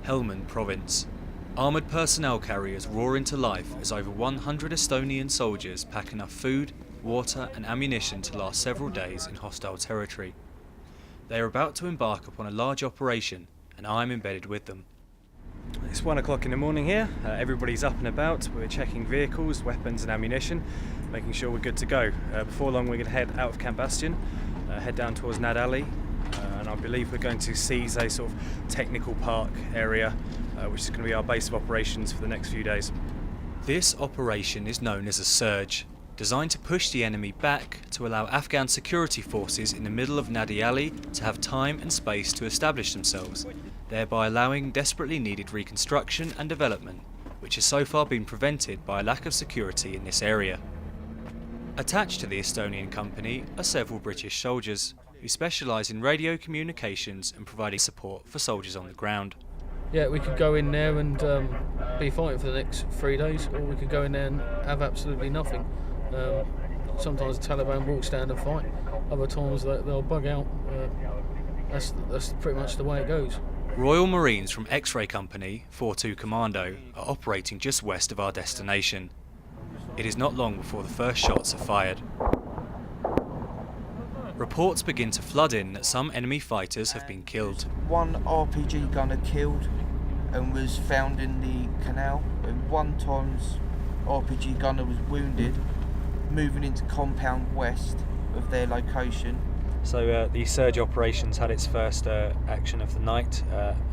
Helmand province. Armoured personnel carriers roar into life as over 100 Estonian soldiers pack enough food, water and ammunition to last several days in hostile territory. They are about to embark upon a large operation and I am embedded with them. It's 1 o'clock in the morning here, everybody's up and about, we're checking vehicles, weapons and ammunition, making sure we're good to go. Before long we're going to head out of Camp Bastion, head down towards Nadi Ali, and I believe we're going to seize a sort of technical park area, which is going to be our base of operations for the next few days. This operation is known as a surge, designed to push the enemy back to allow Afghan security forces in the middle of Nadi Ali to have time and space to establish themselves, thereby allowing desperately needed reconstruction and development, which has so far been prevented by a lack of security in this area. Attached to the Estonian company are several British soldiers, who specialise in radio communications and providing support for soldiers on the ground. Yeah, we could go in there and be fighting for the next 3 days, or we could go in there and have absolutely nothing. Sometimes the Taliban will stand and fight, other times they'll bug out. That's pretty much the way it goes. Royal Marines from X-Ray Company 42 Commando are operating just west of our destination. It is not long before the first shots are fired. Reports begin to flood in that some enemy fighters have been killed. One RPG gunner killed and was found in the canal, and one Tom's RPG gunner was wounded, moving into compound west of their location. So the surge operations had its first action of the night.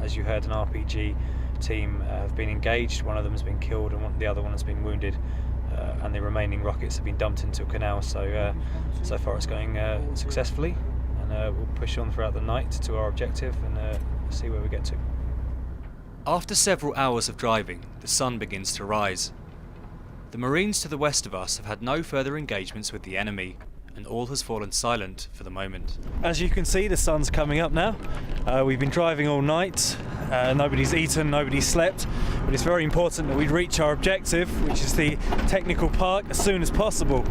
As you heard, an RPG team have been engaged, one of them has been killed and the other one has been wounded, and the remaining rockets have been dumped into a canal. So far it's going successfully, and we'll push on throughout the night to our objective and see where we get to. After several hours of driving, the sun begins to rise. The Marines to the west of us have had no further engagements with the enemy, and all has fallen silent for the moment. As you can see, the sun's coming up now. We've been driving all night, nobody's eaten, nobody's slept, but it's very important that we reach our objective, which is the technical park, as soon as possible.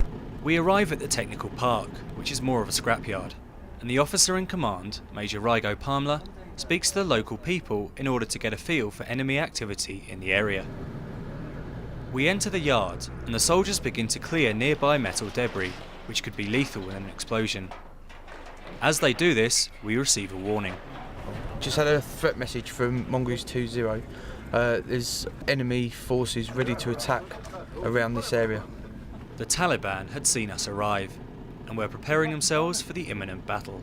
We arrive at the technical park, which is more of a scrapyard, and the officer in command, Major Rigo Palmla, speaks to the local people in order to get a feel for enemy activity in the area. We enter the yard, and the soldiers begin to clear nearby metal debris, which could be lethal in an explosion. As they do this, we receive a warning. Just had a threat message from Mongoose 20. There's enemy forces ready to attack around this area. The Taliban had seen us arrive, and were preparing themselves for the imminent battle.